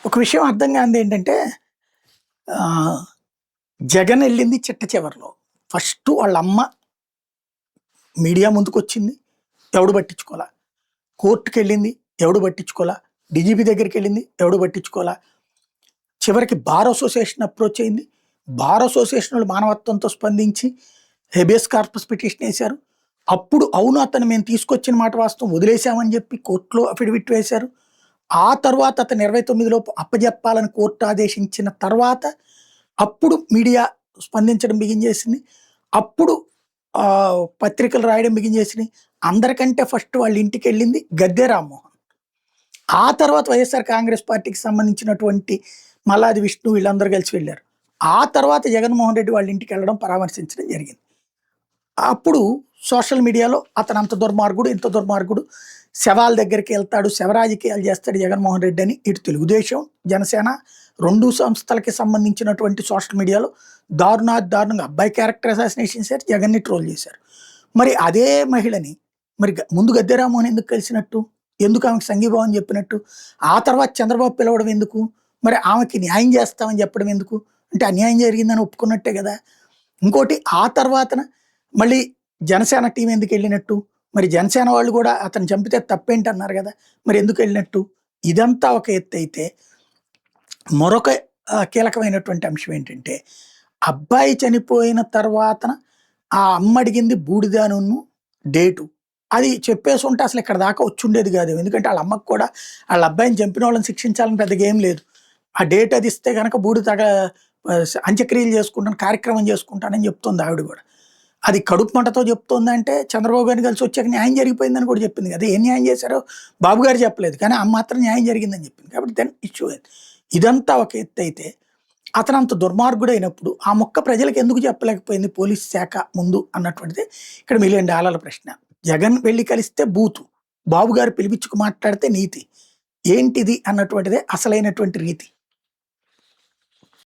ఒక విషయం అర్థం కానిది ఏంటంటే ఆహ్, జగన్ ఎళ్ళింది చిట్ట చివరిలో. ఫస్టు వాళ్ళమ్మ మీడియా ముందుకొచ్చింది. ఎవడు పట్టించుకోలా. కోర్ట్‌కెళ్ళింది. ఎవడు పట్టించుకోలా. డీజీపీ దగ్గరికెళ్ళింది. ఎవడు పట్టించుకోలా. చివరికి బార్ అసోసియేషన్ అప్రోచ్ అయింది. బార్ అసోసియేషన్ వాళ్ళు మానవత్వంతో స్పందించి హెబియస్ కార్పస్ పిటిషన్ ఏశారు. అప్పుడు అవును అతను మేము తీసుకొచ్చిన మాట వాస్తవం వదిలేసామని చెప్పి కోర్ట్‌లో అఫిడవిట్ వేశారు. ఆ తర్వాత అతను 29 లోపు అప్పజెప్పాలని కోర్ట్ ఆదేశించిన తర్వాత అప్పుడు మీడియా స్పందించడం బిగిన్ అప్పుడు పత్రికలు రాయడం బిగిన్ చేసినాయి. అందరికంటే ఫస్ట్ వాళ్ళ ఇంటికెళ్ళింది గద్దె రామ్మోహన్. ఆ తర్వాత వైఎస్ఆర్ కాంగ్రెస్ పార్టీకి సంబంధించినటువంటి మల్లాది విష్ణు వీళ్ళందరూ కలిసి వెళ్లారు. ఆ తర్వాత జగన్మోహన్ రెడ్డి వాళ్ళ ఇంటికెళ్ళడం, పరామర్శించడం జరిగింది. అప్పుడు సోషల్ మీడియాలో అతను అంత దుర్మార్గుడు, ఇంత దుర్మార్గుడు, శవాల దగ్గరికి వెళ్తాడు, శవ రాజకీయాలు చేస్తాడు జగన్మోహన్ రెడ్డి అని ఇటు తెలుగుదేశం, జనసేన 2 సంస్థలకి సంబంధించినటువంటి సోషల్ మీడియాలో దారుణంగా అబ్బాయి క్యారెక్టర్ అసాసినేషన్ చేశారు, జగన్‌ని ట్రోల్ చేశారు. మరి అదే మహిళని మరి ముందు గద్దె రామ్మోహన్ ఎందుకు కలిసినట్టు? ఎందుకు ఆమెకు సంఘీభావం చెప్పినట్టు? ఆ తర్వాత చంద్రబాబు పిలవడం ఎందుకు? మరి ఆమెకి న్యాయం చేస్తామని చెప్పడం ఎందుకు? అంటే అన్యాయం జరిగిందని ఒప్పుకున్నట్టే కదా! ఇంకోటి ఆ తర్వాతన మళ్ళీ జనసేన టీం ఎందుకెళ్ళినట్టు? మరి జనసేన వాళ్ళు గూడా అతను చంపితే తప్పేంటన్నారు గదా! మరి ఎందుకెళ్ళినట్టు? ఇదంతా ఒక ఎత్తైతే, మరొక కీలకమైనటువంటి అంశం ఏంటంటే, అబ్బాయి చనిపోయిన తర్వాతన ఆ అమ్మ అడిగింది బూడిదనును డేటు. అది చెప్పేసుంటే అసలు ఇక్కడి దాకా వచ్చుండేది గాదు. ఎందుకంటే ఆళ్ళ అమ్మకి కూడా ఆళ్ళ అబ్బాయిని చంపినోళ్ళని శిక్షించాలని పెద్దగా ఏం లేదు. ఆ డేట్ అది ఇస్తే గనక బూడిద అంత్యక్రియలు చేసుకుంటాను, కార్యక్రమం చేసుకుంటానని చెప్తుంది ఆవిడ గూడా. అది కడుపు మంటతో చెప్తోందంటే చంద్రబాబు గారిని కలిసి వచ్చాక న్యాయం జరిగిపోయిందని కూడా చెప్పింది కదా! ఏం న్యాయం చేశారో బాబు గారు చెప్పలేదు. కానీ ఆమె మాత్రం న్యాయం జరిగిందని చెప్పింది. కాబట్టి దెన్ ఇష్యూ అయింది. ఇదంతా ఒక ఎత్తైతే అతనంత దుర్మార్గుడైనప్పుడు ఆ ముక్క ప్రజలకు ఎందుకు చెప్పలేకపోయింది పోలీస్ శాఖ ముందు అన్నటువంటిది ఇక్కడ $1,000,000 ప్రశ్న. జగన్ వెళ్లి కలిస్తే బూతు. బాబు గారు పిలిపించుకు మాట్లాడితే నీతి. ఏంటిది అన్నటువంటిదే అసలైనటువంటి రీతి.